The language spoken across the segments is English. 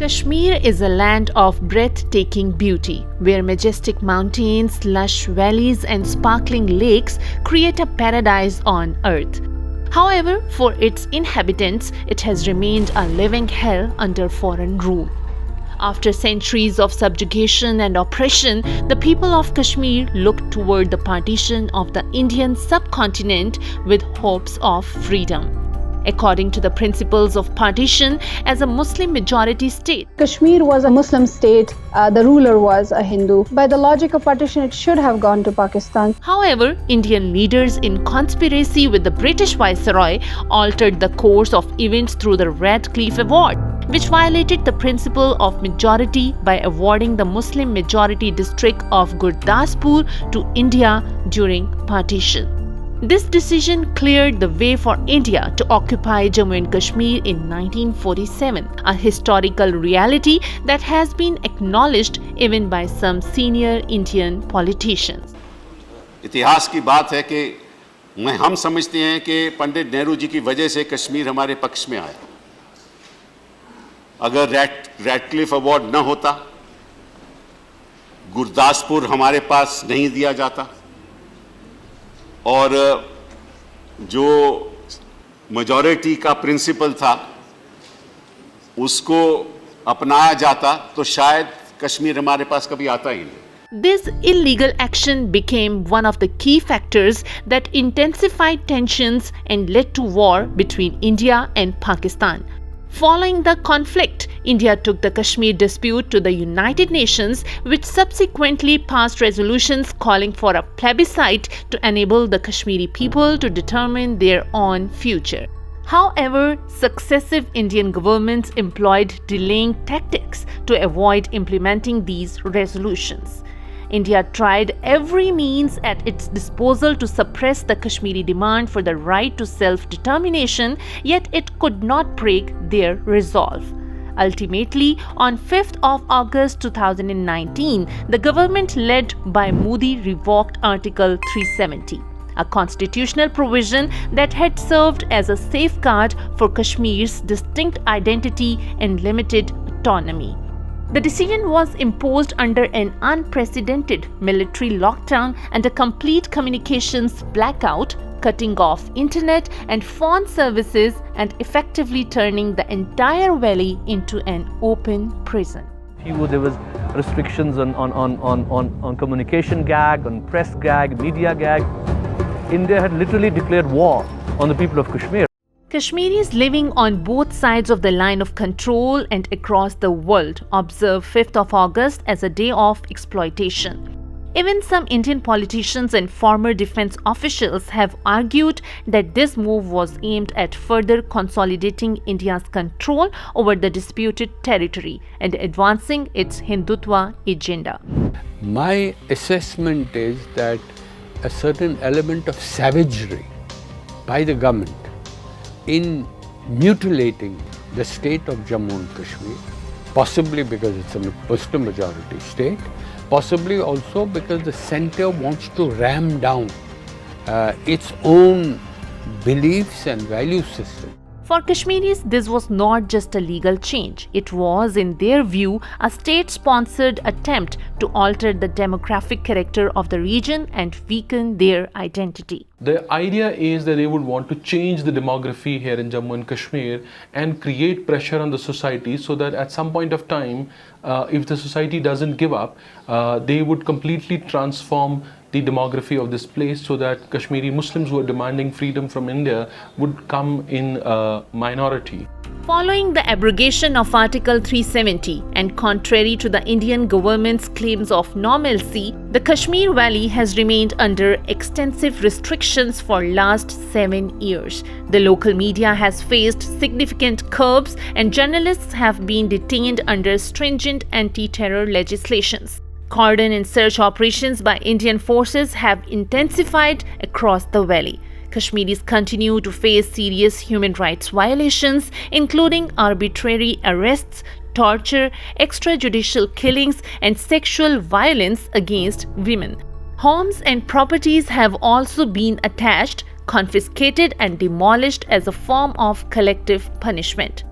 Kashmir is a land of breathtaking beauty, where majestic mountains, lush valleys, and sparkling lakes create a paradise on earth. However, for its inhabitants, it has remained a living hell under foreign rule. After centuries of subjugation and oppression, the people of Kashmir looked toward the partition of the Indian subcontinent with hopes of freedom. According to the principles of partition, as a Muslim-majority state, Kashmir was a Muslim state, the ruler was a Hindu. By the logic of partition, it should have gone to Pakistan. However, Indian leaders in conspiracy with the British Viceroy altered the course of events through the Radcliffe Award, which violated the principle of majority by awarding the Muslim-majority district of Gurdaspur to India during partition. This decision cleared the way for India to occupy Jammu and Kashmir in 1947, a historical reality that has been acknowledged even by some senior Indian politicians. इतिहास की बात है कि हम समझते हैं कि पंडित नेहरू जी की वजह से कश्मीर हमारे पक्ष में आया। अगर रैडक्लिफ अवार्ड न होता, गुरदासपुर हमारे पास नहीं दिया जाता और जो मेजॉरिटी का प्रिंसिपल था उसको अपनाया जाता तो शायद कश्मीर हमारे पास कभी आता ही नहीं। This illegal action became one of the key factors that intensified tensions and led to war between India and Pakistan. Following the conflict, India took the Kashmir dispute to the United Nations, which subsequently passed resolutions calling for a plebiscite to enable the Kashmiri people to determine their own future. However, successive Indian governments employed delaying tactics to avoid implementing these resolutions. India tried every means at its disposal to suppress the Kashmiri demand for the right to self-determination, yet it could not break their resolve. Ultimately, on 5th of August 2019, the government led by Modi revoked Article 370, a constitutional provision that had served as a safeguard for Kashmir's distinct identity and limited autonomy. The decision was imposed under an unprecedented military lockdown and a complete communications blackout, cutting off internet and phone services and effectively turning the entire valley into an open prison. There was restrictions on communication gag, on press gag, media gag. India had literally declared war on the people of Kashmir. Kashmiris living on both sides of the line of control and across the world observe 5th of August as a day of exploitation. Even some Indian politicians and former defense officials have argued that this move was aimed at further consolidating India's control over the disputed territory and advancing its Hindutva agenda. My assessment is that a certain element of savagery by the government in mutilating the state of Jammu and Kashmir, possibly because it's a Muslim majority state, possibly also because the center wants to ram down its own beliefs and value system. For Kashmiris, this was not just a legal change. It was, in their view, a state-sponsored attempt to alter the demographic character of the region and weaken their identity. The idea is that they would want to change the demography here in Jammu and Kashmir and create pressure on the society so that at some point of time, if the society doesn't give up, they would completely transform the demography of this place so that Kashmiri Muslims who are demanding freedom from India would come in a minority. Following the abrogation of Article 370 and contrary to the Indian government's claims of normalcy, the Kashmir Valley has remained under extensive restrictions for last 7 years. The local media has faced significant curbs and journalists have been detained under stringent anti-terror legislations. Cordon and search operations by Indian forces have intensified across the valley. Kashmiris continue to face serious human rights violations, including arbitrary arrests, torture, extrajudicial killings, and sexual violence against women. Homes and properties have also been attached, confiscated, and demolished as a form of collective punishment.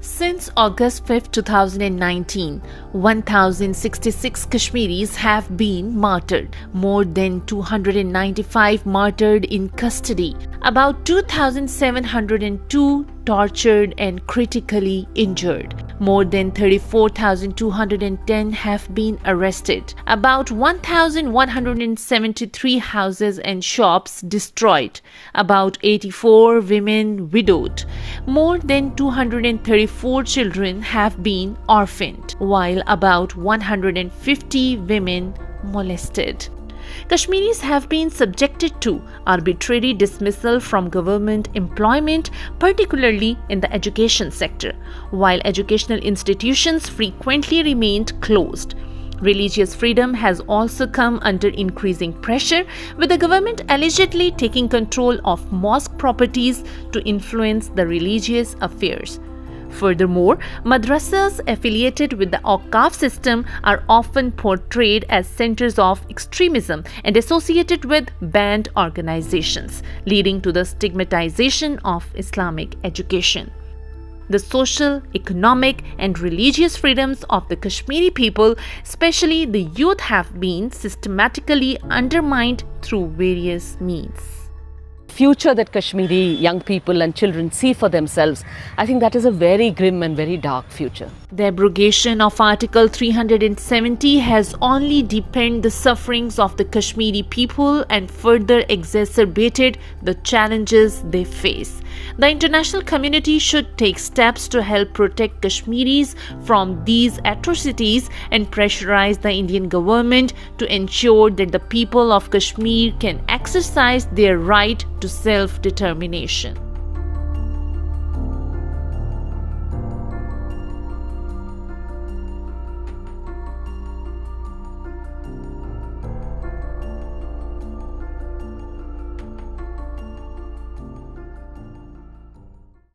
Since August 5, 2019, 1,066 Kashmiris have been martyred, more than 295 martyred in custody, about 2,702 tortured and critically injured. More than 34,210 have been arrested. About 1,173 houses and shops destroyed. About 84 women widowed. More than 234 children have been orphaned, while about 150 women molested. Kashmiris have been subjected to arbitrary dismissal from government employment, particularly in the education sector, while educational institutions frequently remained closed. Religious freedom has also come under increasing pressure, with the government allegedly taking control of mosque properties to influence the religious affairs. Furthermore, madrasas affiliated with the Awqaf system are often portrayed as centers of extremism and associated with banned organizations, leading to the stigmatization of Islamic education. The social, economic, and religious freedoms of the Kashmiri people, especially the youth, have been systematically undermined through various means. Future that Kashmiri young people and children see for themselves, I think that is a very grim and very dark future. The abrogation of Article 370 has only deepened the sufferings of the Kashmiri people and further exacerbated the challenges they face. The international community should take steps to help protect Kashmiris from these atrocities and pressurize the Indian government to ensure that the people of Kashmir can exercise their right to self-determination.